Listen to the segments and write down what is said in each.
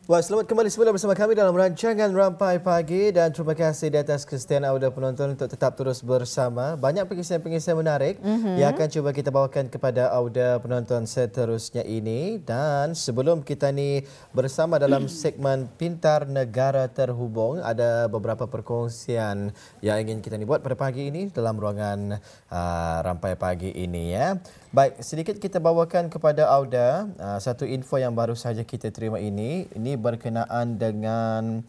Wah, selamat kembali semula bersama kami dalam rancangan Rampai Pagi dan terima kasih di atas kesetiaan anda penonton untuk tetap terus bersama. Banyak pengisian-pengisian menarik yang akan cuba kita bawakan kepada auda penonton seterusnya ini. Dan sebelum kita ni bersama dalam segmen Pintar Negara Terhubung, ada beberapa perkongsian yang ingin kita ni buat pada pagi ini dalam ruangan Rampai Pagi ini ya. Baik, sedikit kita bawakan kepada auda satu info yang baru saja kita terima ini. Ini berkenaan dengan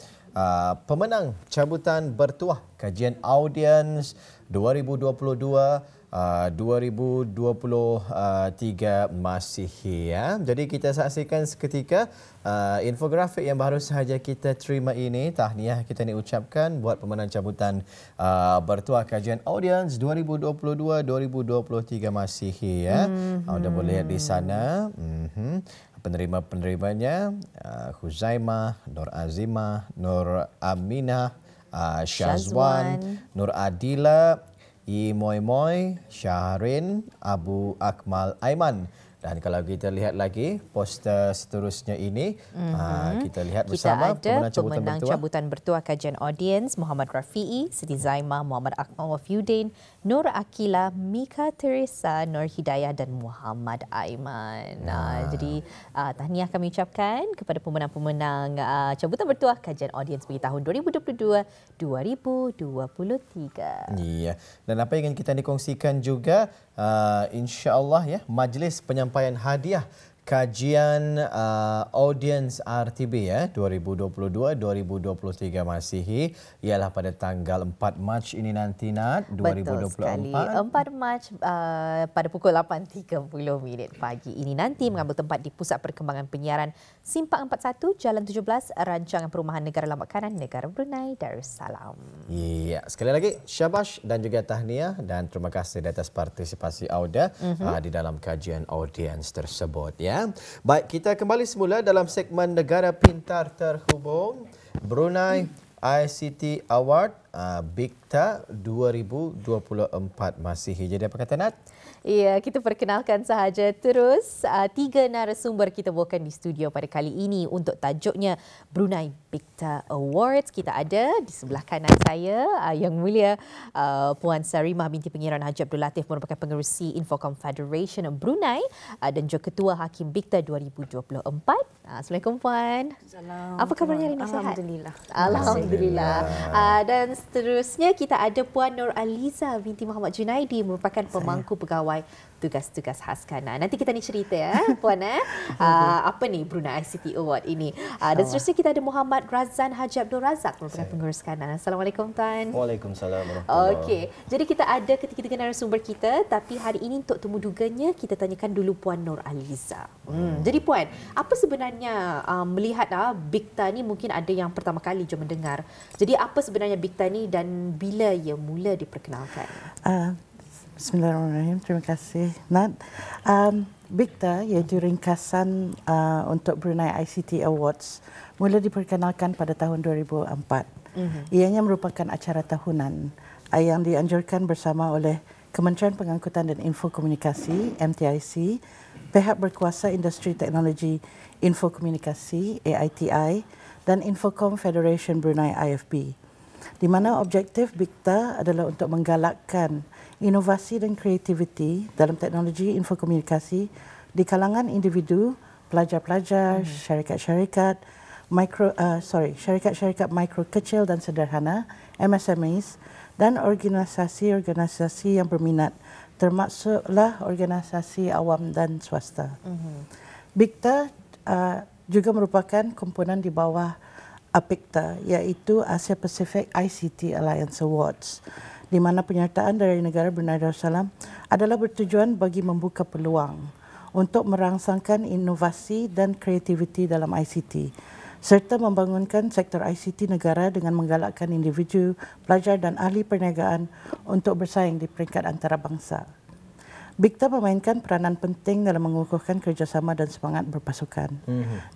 pemenang cabutan bertuah kajian audiens 2022-2023 Masihi ya. Jadi kita saksikan seketika infografik yang baru sahaja kita terima ini. Tahniah kita ni ucapkan buat pemenang cabutan bertuah kajian audiens 2022-2023 Masihi ya. Anda boleh lihat di sana. Penerima-penerimanya Huzaimah, Nur Azimah, Nur Aminah, Syazwan, Nur Adila, I Moy Moy, Syahrin, Abu Akmal Aiman. Dan kalau kita lihat lagi poster seterusnya ini, kita lihat bersama kita ada pemenang cabutan bertuah kajian audiens Muhammad Rafi'i, Siti Zaimah, Muhammad Akmal Wafiuddin, Nur Akila, Mika Teresa, Nur Hidayah dan Muhammad Aiman. Jadi tahniah kami ucapkan kepada pemenang-pemenang cabutan bertuah kajian audiens bagi tahun 2022-2023. Ya. Dan apa yang ingin kita dikongsikan juga, insya-Allah ya, majlis penyampaian hadiah kajian audiens RTB ya 2022-2023 Masihi ialah pada tanggal 4 Mac ini nanti Nat 2024. Betul sekali. 4 Mac pada pukul 8.30 pagi ini nanti mengambil tempat di Pusat Perkembangan Penyiaran Simpang 41 Jalan 17 Rancangan Perumahan Negara Lambak Kanan Negara Brunei Darussalam. Ya, sekali lagi syabash dan juga tahniah dan terima kasih di atas partisipasi auda di dalam kajian audiens tersebut ya. Baik, kita kembali semula dalam segmen Negara Pintar Terhubung. Brunei ICT Award BIKTA 2024 Masihi. Jadi apa kata Nat? Ya, kita perkenalkan sahaja terus 3 narasumber kita bawakan di studio pada kali ini untuk tajuknya Brunei BIKTA Awards. Kita ada di sebelah kanan saya Yang Mulia Puan Sarimah binti Pengiran Haji Abdul Latif merupakan pengerusi Infocom Federation Brunei dan juga Ketua Hakim BIKTA 2024. Assalamualaikum Puan. Assalamualaikum. Apa kabarnya hari ini? Sihat? Alhamdulillah. Alhamdulillah. Dan seterusnya kita ada Puan Nur Aliza binti Muhammad Junaidi merupakan pemangku pegawai tugas-tugas khas Kanan. Nanti kita ni cerita ya Puan apa ni Brunei ICT Award ini. Dan seterusnya kita ada Muhammad Razan Haji Abdul Razak merupakan pengurus Kanan. Assalamualaikum Tuan. Waalaikumsalam warahmatullahi. Okey. Jadi kita ada ketiga narasumber kita, tapi hari ini untuk temu duganya kita tanyakan dulu Puan Nur Aliza. Jadi Puan, apa sebenarnya melihat BIKTA ni mungkin ada yang pertama kali je mendengar. Jadi apa sebenarnya BIKTA ni dan bila ia mula diperkenalkan? Bismillahirrahmanirrahim. Terima kasih Nat. BIKTA iaitu ringkasan untuk Brunei ICT Awards mula diperkenalkan pada tahun 2004. Ianya merupakan acara tahunan yang dianjurkan bersama oleh Kementerian Pengangkutan dan Infokomunikasi MTIC, pihak berkuasa Industri Teknologi Infokomunikasi AITI dan Infocom Federation Brunei IFB. Di mana objektif BIKTA adalah untuk menggalakkan inovasi dan kreativiti dalam teknologi infokomunikasi di kalangan individu, pelajar-pelajar, syarikat-syarikat mikro kecil dan sederhana, MSMEs dan organisasi-organisasi yang berminat, termasuklah organisasi awam dan swasta. BIKTA juga merupakan komponen di bawah APIKTA iaitu Asia Pacific ICT Alliance Awards, di mana penyertaan dari negara Brunei Darussalam adalah bertujuan bagi membuka peluang untuk merangsangkan inovasi dan kreativiti dalam ICT serta membangunkan sektor ICT negara dengan menggalakkan individu, pelajar dan ahli perniagaan untuk bersaing di peringkat antarabangsa. BIKTA memainkan peranan penting dalam mengukuhkan kerjasama dan semangat berpasukan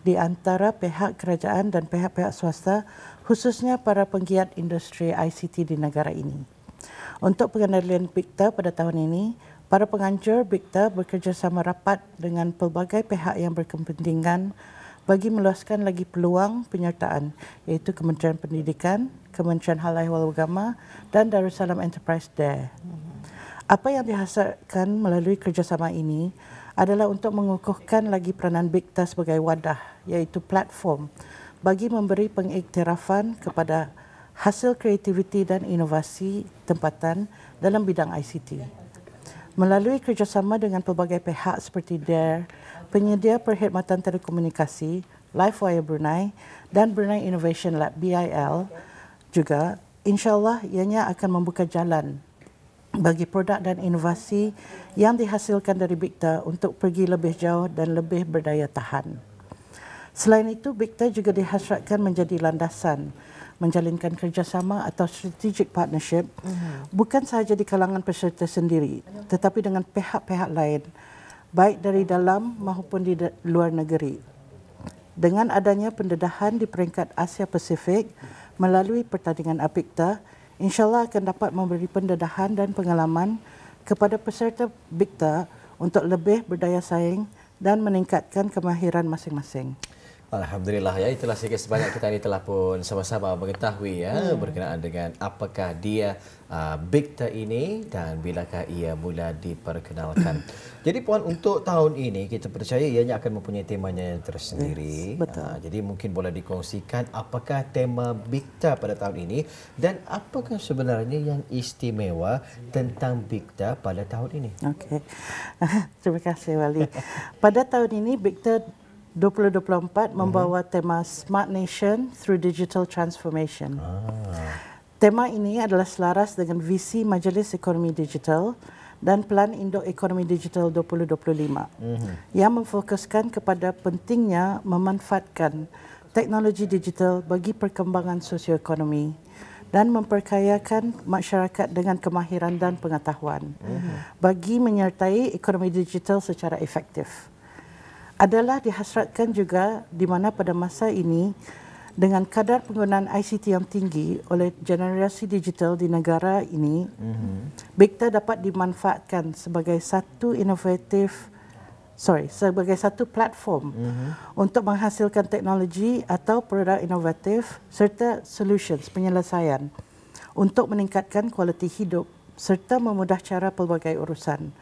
di antara pihak kerajaan dan pihak-pihak swasta, khususnya para penggiat industri ICT di negara ini. Untuk pengendalian BIKTA pada tahun ini, para penganjur BIKTA bekerjasama rapat dengan pelbagai pihak yang berkepentingan bagi meluaskan lagi peluang penyertaan iaitu Kementerian Pendidikan, Kementerian Hal Ehwal Agama dan Darussalam Enterprise DARE. Apa yang dihasilkan melalui kerjasama ini adalah untuk mengukuhkan lagi peranan BIKTA sebagai wadah iaitu platform bagi memberi pengiktirafan kepada hasil kreativiti dan inovasi tempatan dalam bidang ICT. Melalui kerjasama dengan pelbagai pihak seperti DARE, penyedia perkhidmatan telekomunikasi, LiveWire Brunei dan Brunei Innovation Lab BIL juga, insyaAllah ianya akan membuka jalan bagi produk dan inovasi yang dihasilkan dari BIKTA untuk pergi lebih jauh dan lebih berdaya tahan. Selain itu, BIKTA juga dihasratkan menjadi landasan menjalinkan kerjasama atau strategic partnership bukan sahaja di kalangan peserta sendiri tetapi dengan pihak-pihak lain baik dari dalam maupun di luar negeri. Dengan adanya pendedahan di peringkat Asia Pasifik melalui pertandingan BIKTA, insyaAllah akan dapat memberi pendedahan dan pengalaman kepada peserta BIKTA untuk lebih berdaya saing dan meningkatkan kemahiran masing-masing. Alhamdulillah ya, itulah sedikit sebanyak kita ini telah pun sama-sama mengetahui ya berkenaan dengan apakah dia BIKTA ini dan bilakah ia mula diperkenalkan. Jadi Puan, untuk tahun ini kita percaya ianya akan mempunyai temanya tersendiri. Yes, betul. Jadi mungkin boleh dikongsikan apakah tema BIKTA pada tahun ini dan apakah sebenarnya yang istimewa tentang BIKTA pada tahun ini. Okey. Terima kasih Wali. Pada tahun ini BIKTA 2024 membawa tema Smart Nation through Digital Transformation. Tema ini adalah selaras dengan visi Majlis Ekonomi Digital dan Pelan Induk Ekonomi Digital 2025 yang memfokuskan kepada pentingnya memanfaatkan teknologi digital bagi perkembangan sosioekonomi dan memperkayakan masyarakat dengan kemahiran dan pengetahuan bagi menyertai ekonomi digital secara efektif. Adalah dihasratkan juga di mana pada masa ini dengan kadar penggunaan ICT yang tinggi oleh generasi digital di negara ini, BIKTA dapat dimanfaatkan sebagai satu platform untuk menghasilkan teknologi atau produk inovatif serta solutions penyelesaian untuk meningkatkan kualiti hidup serta memudah cara pelbagai urusan,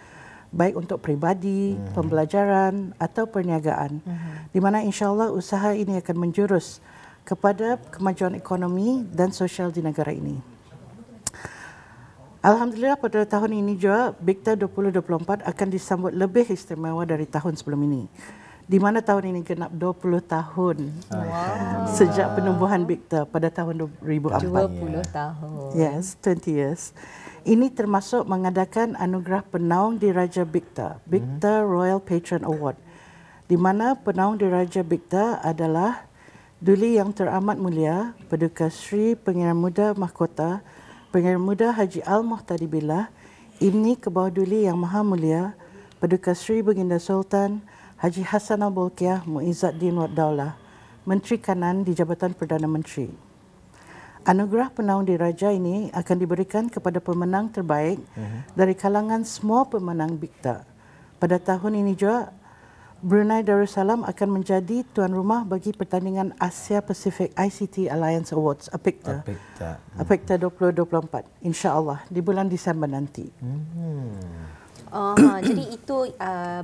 baik untuk peribadi, pembelajaran atau perniagaan, di mana insyaAllah usaha ini akan menjurus kepada kemajuan ekonomi dan sosial di negara ini. Alhamdulillah pada tahun ini juga BIKTA 2024 akan disambut lebih istimewa dari tahun sebelum ini, di mana tahun ini genap 20 tahun sejak penubuhan BIKTA pada tahun 2004. 20 tahun. Yes, 20 years. Ini termasuk mengadakan anugerah penaung diraja BIKTA, BIKTA Royal Patron Award, di mana penaung diraja BIKTA adalah Duli Yang Teramat Mulia Paduka Sri Pangeran Muda Mahkota Pangeran Muda Haji Al-Muhtadi Billah, Ibni Kebawah Duli Yang Maha Mulia Paduka Sri Baginda Sultan Haji Hassan Al-Bolkiah Muizzaddin Wad Daulah, Menteri Kanan di Jabatan Perdana Menteri. Anugerah penaung diraja ini akan diberikan kepada pemenang terbaik dari kalangan semua pemenang BIKTA. Pada tahun ini juga, Brunei Darussalam akan menjadi tuan rumah bagi pertandingan Asia Pacific ICT Alliance Awards, APIKTA. APIKTA 2024, insya-Allah di bulan Disember nanti. Jadi itu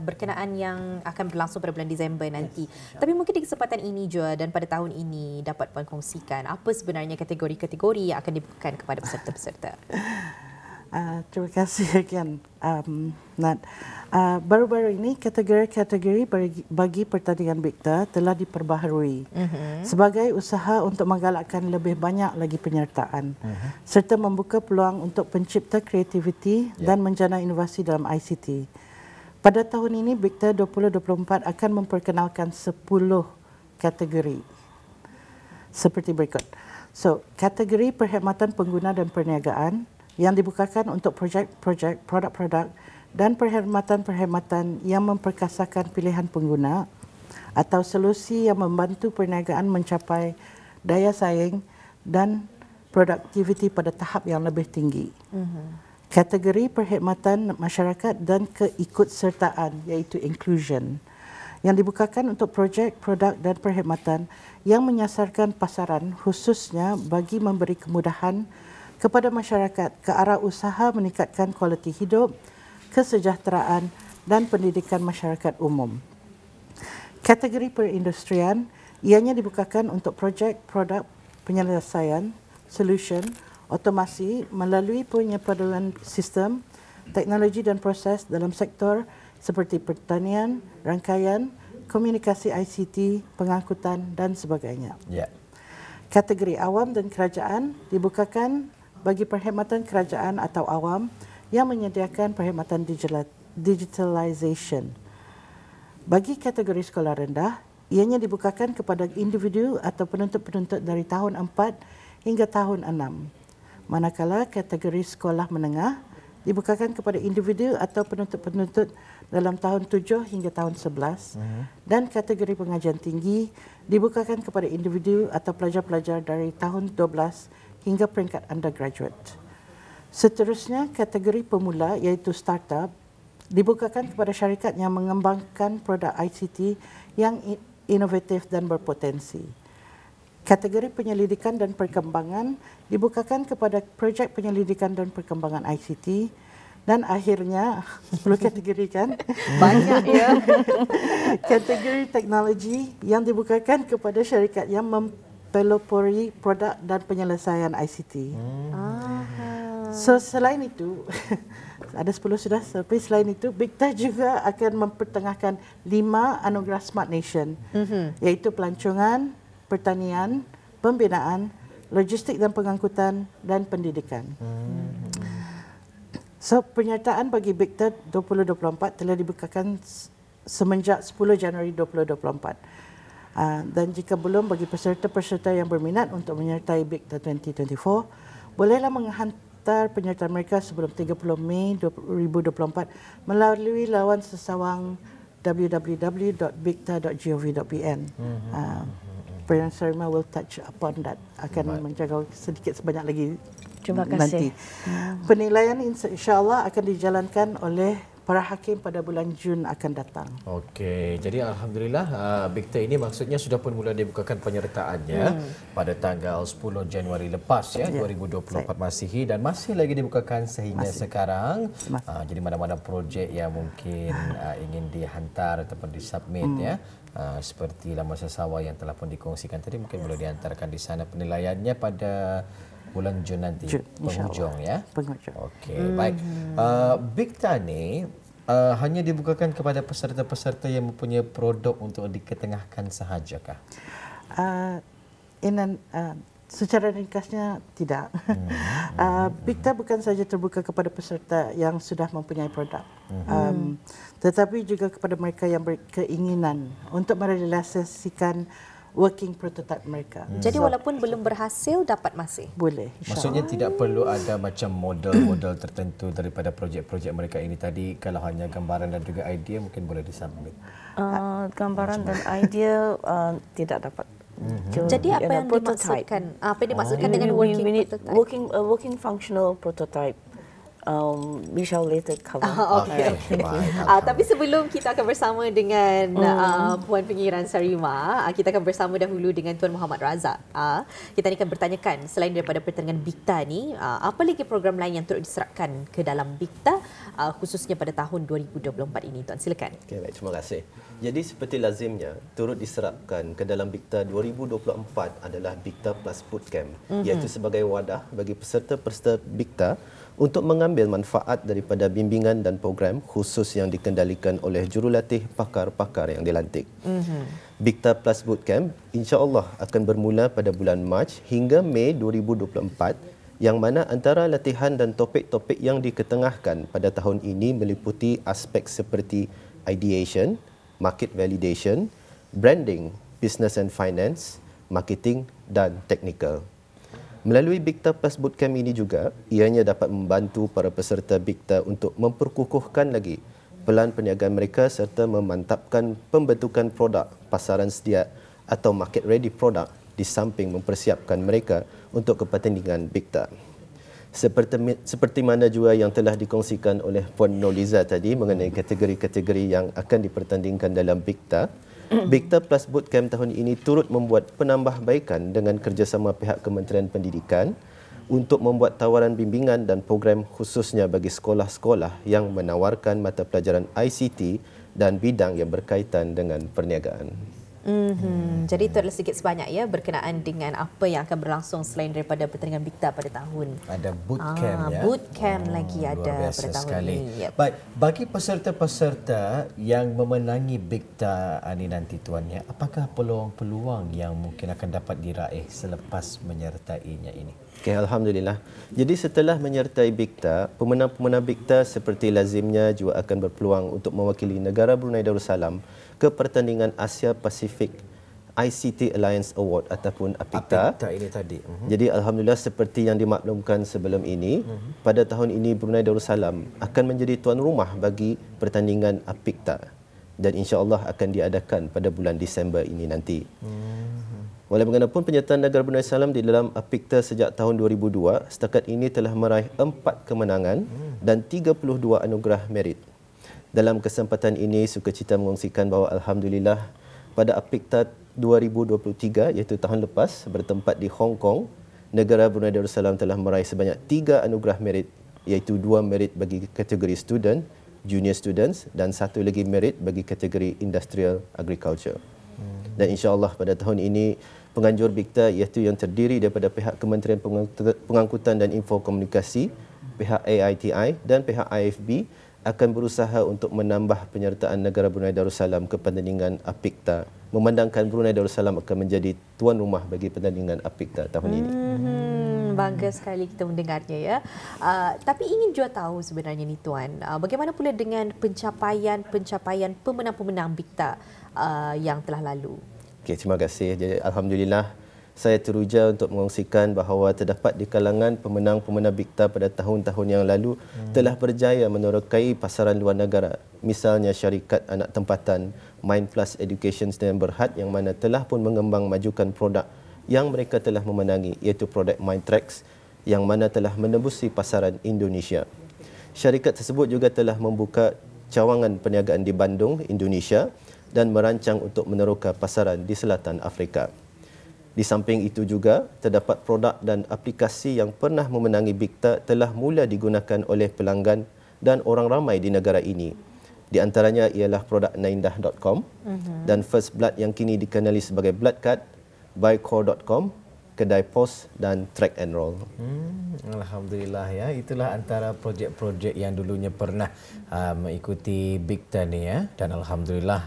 berkenaan yang akan berlangsung pada bulan Disember nanti. Tapi mungkin di kesempatan ini juga dan pada tahun ini dapat Puan kongsikan apa sebenarnya kategori-kategori yang akan dibukakan kepada peserta-peserta. Terima kasih Kian. Nat. Baru-baru ini kategori-kategori bagi pertandingan BIKTA telah diperbaharui sebagai usaha untuk menggalakkan lebih banyak lagi penyertaan serta membuka peluang untuk pencipta kreativiti dan menjana inovasi dalam ICT. Pada tahun ini BIKTA 2024 akan memperkenalkan 10 kategori seperti berikut. So, kategori perkhidmatan pengguna dan perniagaan yang dibukakan untuk projek-projek, produk-produk dan perkhidmatan-perkhidmatan yang memperkasakan pilihan pengguna atau solusi yang membantu perniagaan mencapai daya saing dan produktiviti pada tahap yang lebih tinggi. Kategori perkhidmatan masyarakat dan keikutsertaan iaitu inclusion yang dibukakan untuk projek, produk dan perkhidmatan yang menyasarkan pasaran khususnya bagi memberi kemudahan kepada masyarakat ke arah usaha meningkatkan kualiti hidup, kesejahteraan dan pendidikan masyarakat umum. Kategori perindustrian ianya dibukakan untuk projek, produk, penyelesaian, solution, otomasi melalui penyepaduan sistem, teknologi dan proses dalam sektor seperti pertanian, rangkaian, komunikasi ICT, pengangkutan dan sebagainya. Ya. Kategori awam dan kerajaan dibukakan bagi perkhidmatan kerajaan atau awam yang menyediakan perkhidmatan digitalization. Bagi kategori sekolah rendah, ianya dibukakan kepada individu atau penuntut-penuntut dari tahun 4 hingga tahun 6. Manakala kategori sekolah menengah dibukakan kepada individu atau penuntut-penuntut dalam tahun 7 hingga tahun 11 dan kategori pengajian tinggi dibukakan kepada individu atau pelajar-pelajar dari tahun 12 hingga peringkat undergraduate. Seterusnya, kategori pemula iaitu startup dibukakan kepada syarikat yang mengembangkan produk ICT yang inovatif dan berpotensi. Kategori penyelidikan dan perkembangan dibukakan kepada projek penyelidikan dan perkembangan ICT. Dan akhirnya, 10 kategori kan? Banyak ya. Kategori teknologi yang dibukakan kepada syarikat yang mempelopori produk dan penyelesaian ICT. So selain itu, ada 10 sudah, tapi selain itu, Bigta juga akan mempertengahkan 5 anugerah Smart Nation, iaitu pelancongan, pertanian, pembinaan, logistik dan pengangkutan, dan pendidikan. So, penyertaan bagi Bigta 2024 telah dibukakan semenjak 10 Januari 2024. Dan jika belum, bagi peserta-peserta yang berminat untuk menyertai Bigta 2024, bolehlah menghantar penyertaan mereka sebelum 30 Mei 2024 melalui lawan sesawang www.bigta.gov.pn. Perdana Sarima will touch upon that, akan menjaga sedikit sebanyak lagi. Terima kasih. Nanti. Penilaian insya-Allah akan dijalankan oleh para hakim pada bulan Jun akan datang. Okey, jadi alhamdulillah Bigta ini maksudnya sudah pun mula dibukakan penyertaannya pada tanggal 10 Januari lepas ya, 2024 Masihi dan masih lagi dibukakan sehingga sekarang. Jadi mana-mana projek yang mungkin ingin dihantar ataupun disubmit ya. Seperti laman sesawa yang telah pun dikongsikan tadi mungkin boleh dihantarkan di sana penilaiannya pada bulan Jun nanti, penghujung ya. Penghujung. Okey, baik. Bigta ni hanya dibukakan kepada peserta-peserta yang mempunyai produk untuk diketengahkan sahajakah? Secara ringkasnya tidak. Bigta bukan saja terbuka kepada peserta yang sudah mempunyai produk, tetapi juga kepada mereka yang berkeinginan untuk merealisasikan working prototype mereka. Jadi walaupun belum berhasil, dapat masih? Boleh. Maksudnya tidak perlu ada macam model-model tertentu daripada projek-projek mereka ini tadi. Kalau hanya gambaran dan juga idea mungkin boleh disubmit. Gambaran dan idea tidak dapat. Jadi apa yang dimaksudkan? Apa yang dimaksudkan dengan working prototype? Working functional prototype. We shall later cover. Okay. Tapi sebelum kita akan bersama dengan Puan Pengiran Sarima, kita akan bersama dahulu dengan Tuan Muhammad Razak. Kita akan bertanyakan selain daripada pertandingan Bigta ni, apa lagi program lain yang turut diserapkan ke dalam Bigta khususnya pada tahun 2024 ini? Tuan, silakan. Okay, baik, terima kasih. Jadi seperti lazimnya, turut diserapkan ke dalam Bigta 2024 adalah Bigta Plus Bootcamp, iaitu sebagai wadah bagi peserta-peserta Bigta untuk mengambil manfaat daripada bimbingan dan program khusus yang dikendalikan oleh jurulatih pakar-pakar yang dilantik. Bigta Plus Bootcamp insya-Allah akan bermula pada bulan Mac hingga Mei 2024, yang mana antara latihan dan topik-topik yang diketengahkan pada tahun ini meliputi aspek seperti ideation, market validation, branding, business and finance, marketing dan technical. Melalui Bigta Plus Bootcamp ini juga, ianya dapat membantu para peserta Bigta untuk memperkukuhkan lagi pelan perniagaan mereka serta memantapkan pembentukan produk pasaran sedia atau market ready product di samping mempersiapkan mereka untuk kepentingan Bigta. Seperti mana juga yang telah dikongsikan oleh Puan Noliza tadi mengenai kategori-kategori yang akan dipertandingkan dalam BIKTA. BIKTA Plus Bootcamp tahun ini turut membuat penambahbaikan dengan kerjasama pihak Kementerian Pendidikan untuk membuat tawaran bimbingan dan program khususnya bagi sekolah-sekolah yang menawarkan mata pelajaran ICT dan bidang yang berkaitan dengan perniagaan. Jadi itu adalah sedikit sebanyak ya berkenaan dengan apa yang akan berlangsung selain daripada pertandingan BIKTA pada tahun. Ada bootcamp ya. Bootcamp lagi ada Luar biasa pada tahun sekali. ini. Yep. Baik, bagi peserta-peserta yang memenangi BIKTA ini nanti tuan ya, apakah peluang-peluang yang mungkin akan dapat diraih selepas menyertainya ini? Okay, Alhamdulillah. Jadi setelah menyertai BIKTA, pemenang-pemenang BIKTA seperti lazimnya juga akan berpeluang untuk mewakili negara Brunei Darussalam ke pertandingan Asia Pacific ICT Alliance Award ataupun APIKTA. APIKTA ini tadi. Jadi Alhamdulillah seperti yang dimaklumkan sebelum ini, pada tahun ini Brunei Darussalam akan menjadi tuan rumah bagi pertandingan APIKTA dan insya-Allah akan diadakan pada bulan Disember ini nanti. Walaupun penyertaan negara Brunei Darussalam di dalam APIKTA sejak tahun 2002, setakat ini telah meraih 4 kemenangan dan 32 anugerah merit. Dalam kesempatan ini, sukacita mengongsikan bahawa Alhamdulillah pada APIKTA 2023 iaitu tahun lepas bertempat di Hong Kong, negara Brunei Darussalam telah meraih sebanyak 3 anugerah merit iaitu 2 merit bagi kategori student, junior students dan 1 lagi merit bagi kategori industrial agriculture. Dan insya-Allah pada tahun ini penganjur BIKTA iaitu yang terdiri daripada pihak Kementerian Pengangkutan dan Infokomunikasi, pihak AITI dan pihak IFB akan berusaha untuk menambah penyertaan negara Brunei Darussalam ke pertandingan APIKTA, memandangkan Brunei Darussalam akan menjadi tuan rumah bagi pertandingan APIKTA tahun ini. Bangga sekali kita mendengarnya ya. Tapi ingin juga tahu sebenarnya ni tuan, bagaimana pula dengan pencapaian pemenang-pemenang BIKTA yang telah lalu? Okey, terima kasih. Jadi alhamdulillah saya teruja untuk mengongsikan bahawa terdapat di kalangan pemenang-pemenang BIKTA pada tahun-tahun yang lalu telah berjaya menerokai pasaran luar negara. Misalnya syarikat anak tempatan Mindplus Education Sdn Berhad yang mana telah pun mengembang majukan produk yang mereka telah memenangi iaitu produk Mindtrax yang mana telah menembusi pasaran Indonesia. Syarikat tersebut juga telah membuka cawangan perniagaan di Bandung, Indonesia dan merancang untuk meneroka pasaran di selatan Afrika. Di samping itu juga, terdapat produk dan aplikasi yang pernah memenangi BIKTA telah mula digunakan oleh pelanggan dan orang ramai di negara ini. Di antaranya ialah produk naindah.com dan First Blood yang kini dikenali sebagai Bloodcard, buycore.com, Kedai Pos dan Track and Roll. Alhamdulillah ya, itulah antara projek-projek yang dulunya pernah mengikuti BIKTA ni ya, dan alhamdulillah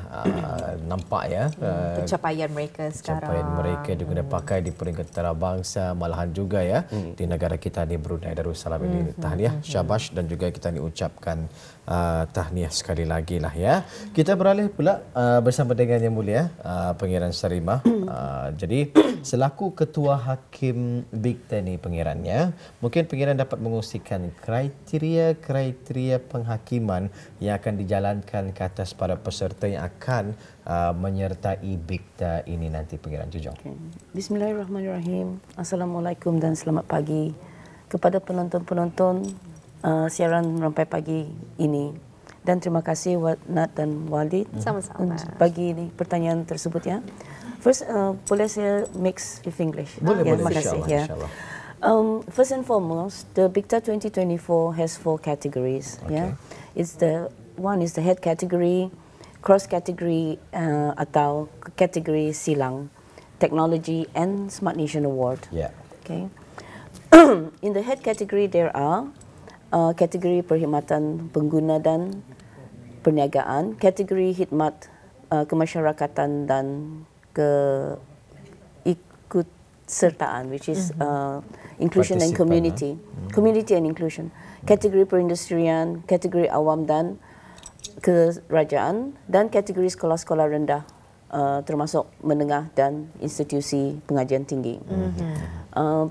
nampak ya Pencapaian mereka sekarang. Pencapaian mereka diguna pakai di peringkat antarabangsa, malahan juga ya di negara kita di Brunei Darussalam ini. Tahniah, syabash, dan juga kita diucapkan tahniah sekali lagi lah ya. Kita beralih pula bersama dengan Yang Mulia Pangeran Sarimah. Jadi selaku Ketua Hakim BIKTA ni pengirannya, mungkin pengiran dapat mengungsikan kriteria penghakiman yang akan dijalankan ke atas para peserta yang akan menyertai BIKTA ini nanti pengiran Jujong. Okay. Bismillahirrahmanirrahim. Assalamualaikum dan selamat pagi kepada penonton-penonton siaran Rampai Pagi ini. Dan terima kasih Nat dan Walid Sama-sama. bagi ini pertanyaan tersebut ya. First, boleh saya mix with English? Boleh, ya, boleh. Terima kasih. Insya-Allah, Ya. insya-Allah. First and foremost, the BIKTA 2024 has 4 categories. Okay. Yeah, one is the head category, cross category atau category silang, technology and Smart Nation Award. Ya. Okay. In the head category, there are kategori perkhidmatan pengguna dan perniagaan, kategori khidmat kemasyarakatan dan keikutsertaan, which is inclusion and community, community and inclusion. Kategori perindustrian, kategori awam dan kerajaan, dan kategori sekolah-sekolah rendah, termasuk menengah dan institusi pengajian tinggi.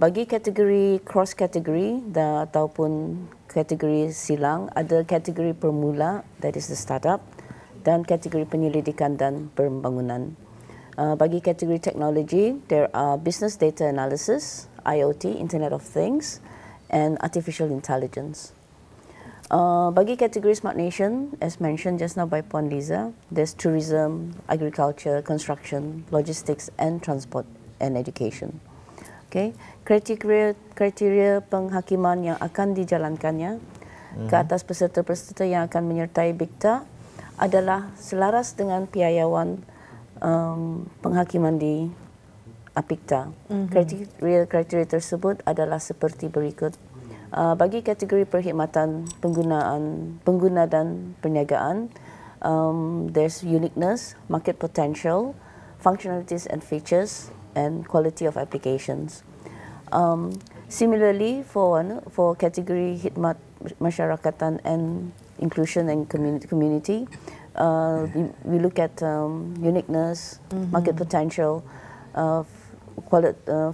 Bagi kategori cross category ataupun kategori silang, ada kategori permula, that is the startup, dan kategori penyelidikan dan pembangunan. Bagi kategori teknologi, there are business data analysis, IoT, Internet of Things, and artificial intelligence. Bagi kategori Smart Nation, as mentioned just now by Puan Liza, there's tourism, agriculture, construction, logistics and transport and education. Okay, kriteria penghakiman yang akan dijalankannya ke atas peserta-peserta yang akan menyertai BIKTA adalah selaras dengan piawaian penghakiman di APIKTA. Kriteria tersebut adalah seperti berikut. Bagi kategori perkhidmatan pengguna dan perniagaan, there's uniqueness, market potential, functionalities and features, and quality of applications. Similarly, for kategori khidmat masyarakatan and inclusion and community, we look at uniqueness, market potential,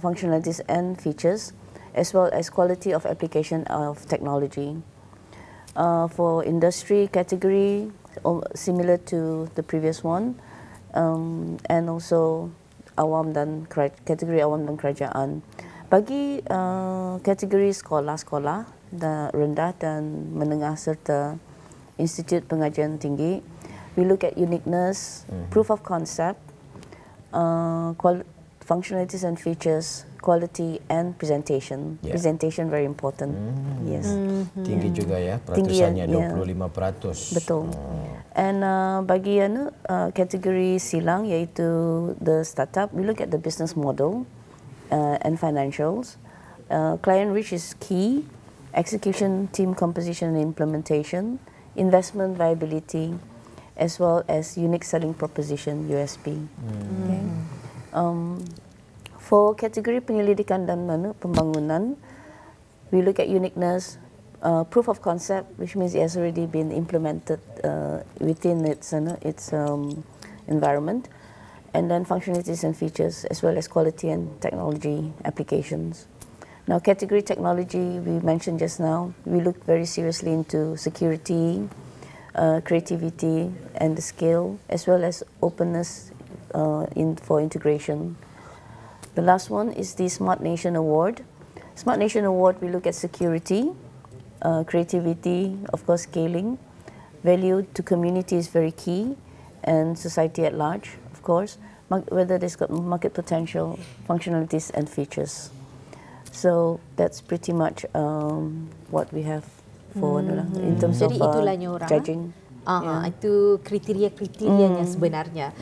functionalities and features, as well as quality of application of technology. For industry category, similar to the previous one, and also kategori awam dan kerajaan. Bagi kategori sekolah-sekolah rendah dan menengah serta institut pengajian tinggi, we look at uniqueness, proof of concept, functionalities and features, quality and presentation. Yeah. Presentation very important. Yes. Tinggi juga ya, peratusannya Tinggi, 25%. Betul. And bagi kategori silang iaitu the startup, we look at the business model and financials. Client reach is key, execution, team composition and implementation, investment viability, as well as unique selling proposition (USP). Okay. For kategori penyelidikan dan pembangunan, we look at uniqueness, proof of concept, which means it has already been implemented within its environment, and then functionalities and features, as well as quality and technology applications. Now, category technology, we mentioned just now, we look very seriously into security, creativity, and the skill, as well as openness for integration. The last one is the Smart Nation Award. Smart Nation Award, we look at security, creativity, of course scaling, value to community is very key, and society at large, of course, whether there's got market potential, functionalities and features. So that's pretty much what we have for in terms Jadi of itulahnya orang, judging. Itu kriteria-kriterianya sebenarnya.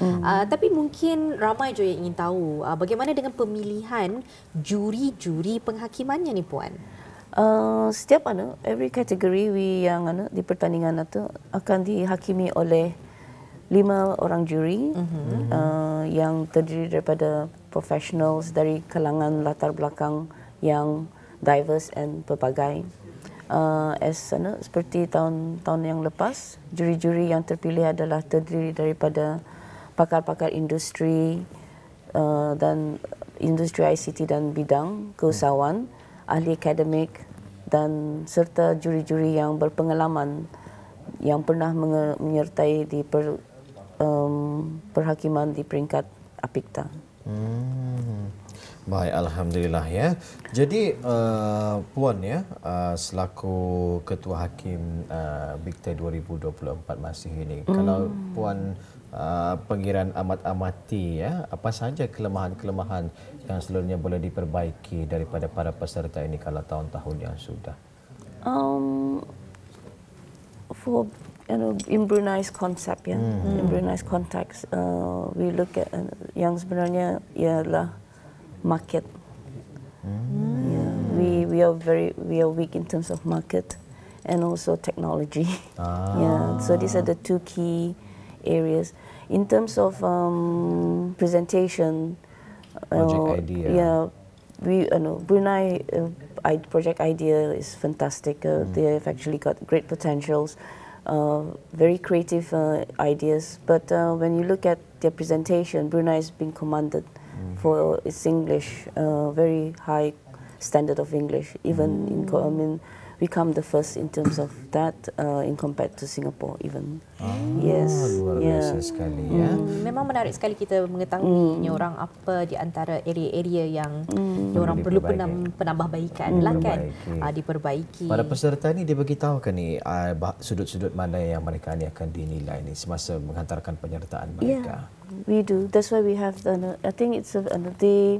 Tapi mungkin ramai je yang ingin tahu bagaimana dengan pemilihan juri-juri penghakimannya ni Puan? Setiap every category yang di pertandingan itu akan dihakimi oleh 5 orang juri yang terdiri daripada professionals dari kalangan latar belakang yang diverse and pelbagai. Seperti tahun yang lepas, juri-juri yang terpilih adalah terdiri daripada pakar-pakar industri dan industri ICT dan bidang keusahawan, ahli akademik dan serta juri-juri yang berpengalaman yang pernah menyertai di perhakiman di peringkat APIKTA. Baik, alhamdulillah ya. Jadi Puan ya, selaku Ketua Hakim BIKTA 2024 masih ini, kalau Puan pengiran amat-amati ya, apa saja kelemahan-kelemahan yang seluruhnya boleh diperbaiki daripada para peserta ini kalau tahun-tahun yang sudah? For in Brunei's concept ya, in Brunei's context, we look at yang sebenarnya ialah market. Yeah, we are weak in terms of market and also technology. Yeah, so these are the two key areas. In terms of presentation, project idea. Yeah, Brunei project idea is fantastic. They have actually got great potentials, very creative ideas. But when you look at their presentation, Brunei is being commanded for its English, very high standard of English. Even we come the first in terms of that in compared to Singapore even. Yes. Luar biasa sekali ya. Memang menarik sekali kita mengetahui orang apa di antara area-area yang orang perlu penambahbaikan lah kan, diperbaiki. Para peserta ni dia beritahu kan ni sudut-sudut mana yang mereka ni akan dinilai ni semasa menghantarkan penyertaan mereka. Yeah, we do. That's why we have I think it's the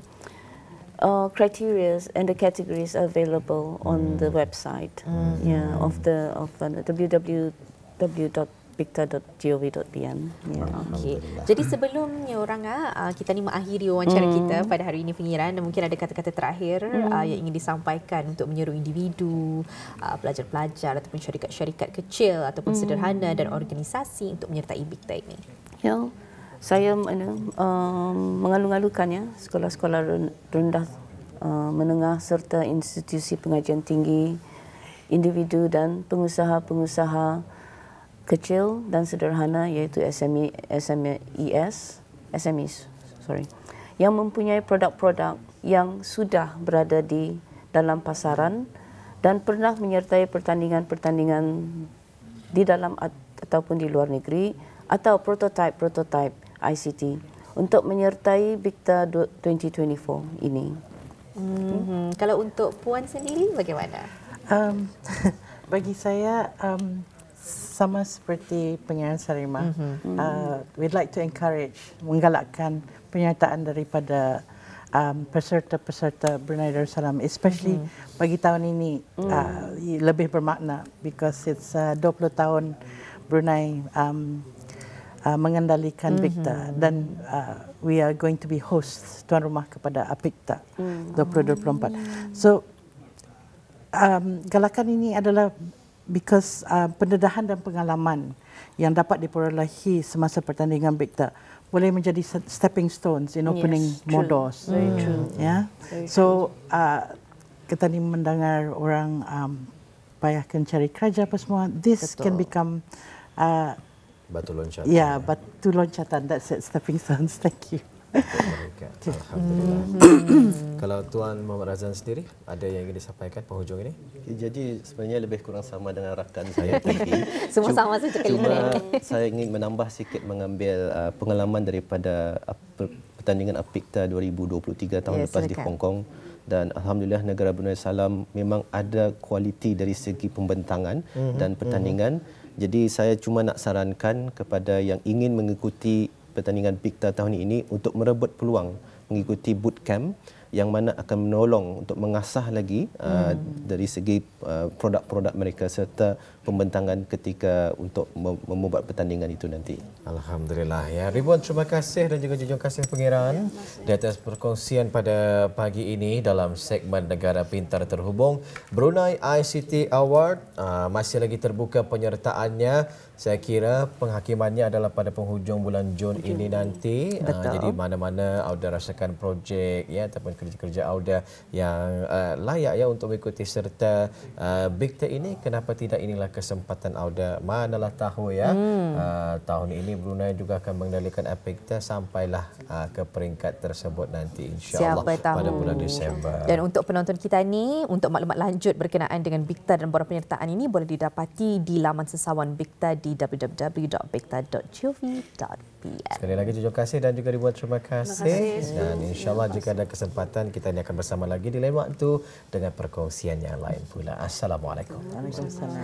criteria and the categories are available on the website. Yeah, of www.bicta.gov.pm. Yeah. Okey. Jadi sebelumnya orang kita ni mengakhiri wawancara kita pada hari ini pengiran, dan mungkin ada kata-kata terakhir yang ingin disampaikan untuk menyeru individu, pelajar-pelajar ataupun syarikat-syarikat kecil ataupun sederhana dan organisasi untuk menyertai Bicta ini. Ya. Saya mengalu-alukannya sekolah-sekolah rendah, menengah serta institusi pengajian tinggi, individu dan pengusaha-pengusaha kecil dan sederhana iaitu SMEs, yang mempunyai produk-produk yang sudah berada di dalam pasaran dan pernah menyertai pertandingan-pertandingan di dalam ataupun di luar negeri atau prototype ICT untuk menyertai Bicta 2024 ini. Kalau untuk Puan sendiri bagaimana? Bagi saya sama seperti penyiaran Sarimah, we'd like to encourage, menggalakkan penyertaan daripada peserta-peserta Brunei Darussalam, especially bagi tahun ini lebih bermakna because it's 20 tahun Brunei mengendalikan Bicta dan we are going to be hosts tuan rumah kepada Bicta 2024. So galakan ini adalah because pendedahan dan pengalaman yang dapat diperolehi semasa pertandingan Bicta boleh menjadi stepping stones in opening more doors. Very true. Yeah. So kita ni mendengar orang payahkan cari kerja apa semua. This can become Batu loncatan. ya, batu loncatan. That's it, stepping stones. Thank you. Mereka. Alhamdulillah. Kalau Tuan Muhammad Razan sendiri ada yang ingin disampaikan penghujung ini? Jadi sebenarnya lebih kurang sama dengan rakan saya tadi. Semua sama saja kali Cuma ini. saya ingin menambah sikit mengambil pengalaman daripada pertandingan Bicta 2023 tahun lepas di Hong Kong. Dan Alhamdulillah negara Brunei Darussalam memang ada kualiti dari segi pembentangan dan pertandingan. Jadi saya cuma nak sarankan kepada yang ingin mengikuti pertandingan Bicta tahun ini untuk merebut peluang mengikuti bootcamp yang mana akan menolong untuk mengasah lagi dari segi produk-produk mereka serta pembentangan ketika untuk membuat pertandingan itu nanti. Alhamdulillah ya. Ribuan terima kasih dan juga junjung kasih pengiran di atas perkongsian pada pagi ini dalam segmen Negara Pintar Terhubung. Brunei ICT Award masih lagi terbuka penyertaannya. Saya kira penghakimannya adalah pada penghujung bulan Jun ini nanti. Jadi mana-mana Auda rasakan projek ya ataupun kerja-kerja Auda yang layak ya untuk mengikuti serta Bicta ini, kenapa tidak, inilah kesempatan Auda. Manalah tahu ya. Tahun ini Brunei juga akan mengendalikan Bicta sampailah ke peringkat tersebut nanti insya-Allah pada bulan Disember. Dan untuk penonton kita ni, untuk maklumat lanjut berkenaan dengan Bicta dan borang penyertaan ini boleh didapati di laman sesawan Bicta di www.bicta.gov.pm. Sekali lagi junjung kasih dan juga ribuan terima kasih. Dan insya-Allah jika ada kesempatan kita ini akan bersama lagi di lain waktu dengan perkongsian yang lain pula. Assalamualaikum. Waalaikumsalam.